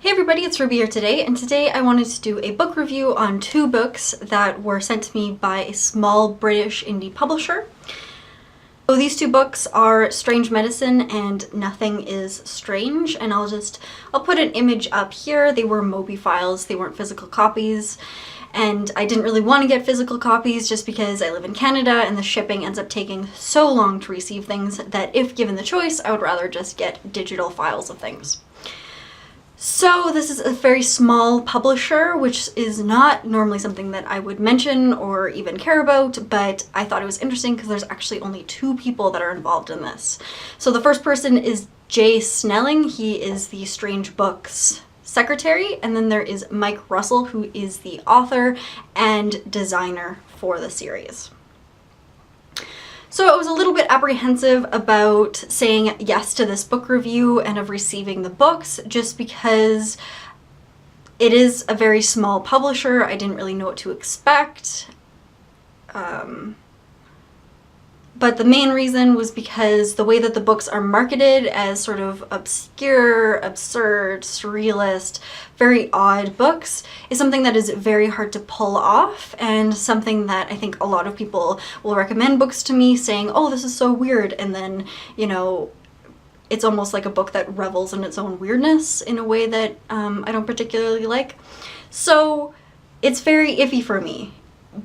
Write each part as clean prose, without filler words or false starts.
Hey everybody, it's Ruby here today, and today I wanted to do a book review on two books that were sent to me by a small British indie publisher. So these two books are Strange Medicine and Nothing is Strange, and I'll put an image up here. They were Mobi files, they weren't physical copies, and I didn't really want to get physical copies just because I live in Canada and the shipping ends up taking so long to receive things that if given the choice, I would rather just get digital files of things. So this is a very small publisher, which is not normally something that I would mention or even care about, but I thought it was interesting because there's actually only two people that are involved in this. So the first person is Jay Snelling. He is the Strange Books secretary, and then there is Mike Russell, who is the author and designer for the series. So I was a little bit apprehensive about saying yes to this book review and of receiving the books just because it is a very small publisher. I didn't really know what to expect. But the main reason was because the way that the books are marketed as sort of obscure, absurd, surrealist, very odd books is something that is very hard to pull off, and something that I think a lot of people will recommend books to me saying, oh, this is so weird, and then, you know, it's almost like a book that revels in its own weirdness in a way that I don't particularly like. So it's very iffy for me.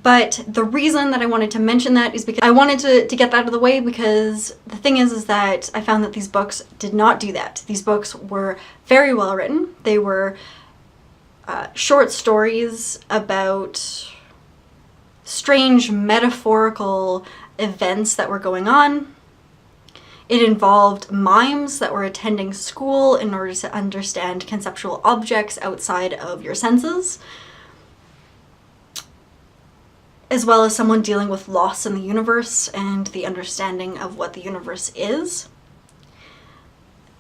But the reason that I wanted to mention that is because I wanted to get that out of the way, because the thing is that I found that these books did not do that. These books were very well written. They were short stories about strange metaphorical events that were going on. It involved mimes that were attending school in order to understand conceptual objects outside of your senses, as well as someone dealing with loss in the universe and the understanding of what the universe is.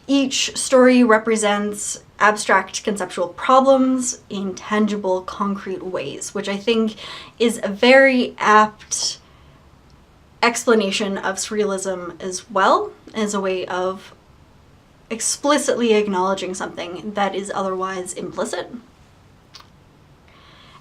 Each story represents abstract conceptual problems in tangible, concrete ways, which I think is a very apt explanation of surrealism as well, as a way of explicitly acknowledging something that is otherwise implicit.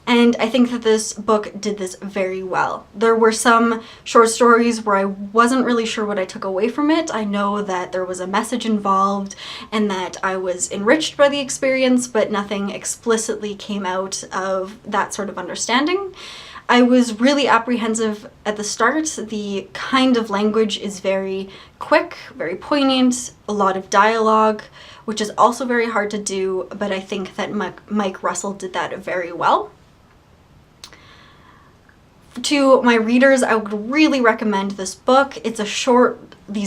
And I think that this book did this very well. There were some short stories where I wasn't really sure what I took away from it. I know that there was a message involved and that I was enriched by the experience, but nothing explicitly came out of that sort of understanding. I was really apprehensive at the start. The kind of language is very quick, very poignant, a lot of dialogue, which is also very hard to do, but I think that Mike Russell did that very well. To my readers, I would really recommend this book. It's a short read.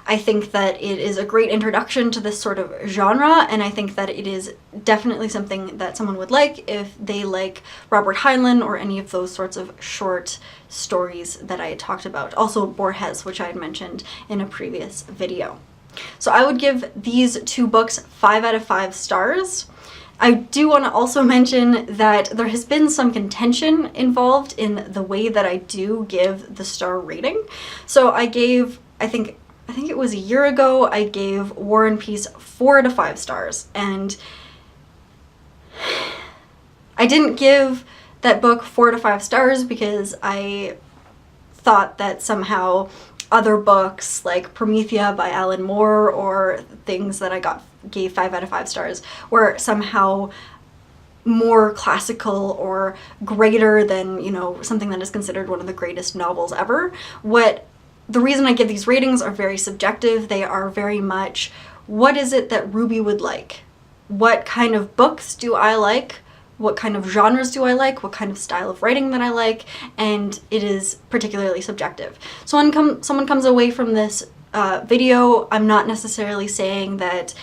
I think that it is a great introduction to this sort of genre, and I think that it is definitely something that someone would like if they like Robert Heinlein or any of those sorts of short stories that I had talked about. Also Borges, which I had mentioned in a previous video. So I would give these two books 5 out of 5 stars. I do want to also mention that there has been some contention involved in the way that I do give the star rating. So I gave, I think it was a year ago, I gave War and Peace 4 out of 5 stars. And I didn't give that book 4 out of 5 stars because I thought that somehow other books like Promethea by Alan Moore or things that I gave 5 out of 5 stars were somehow more classical or greater than, you know, something that is considered one of the greatest novels ever. The reason I give these ratings are very subjective. They are very much, what is it that Ruby would like? What kind of books do I like? What kind of genres do I like? What kind of style of writing that I like? And it is particularly subjective. So when someone comes away from this video, I'm not necessarily saying that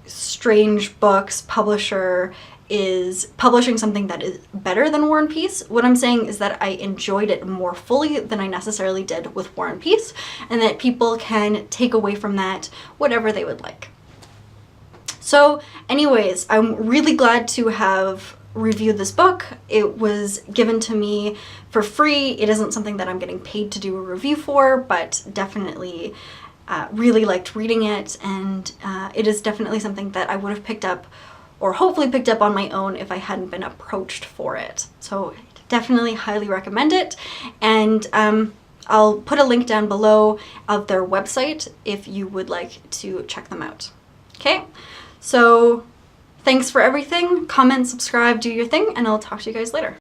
Strange Books publisher is publishing something that is better than War and Peace. What I'm saying is that I enjoyed it more fully than I necessarily did with War and Peace, and that people can take away from that whatever they would like. So anyways, I'm really glad to have reviewed this book. It was given to me for free. It isn't something that I'm getting paid to do a review for, but definitely really liked reading it, and it is definitely something that I would have picked up, or hopefully picked up on my own, if I hadn't been approached for it. So definitely highly recommend it, and I'll put a link down below of their website if you would like to check them out. Okay, so thanks for everything. Comment, subscribe, do your thing, and I'll talk to you guys later.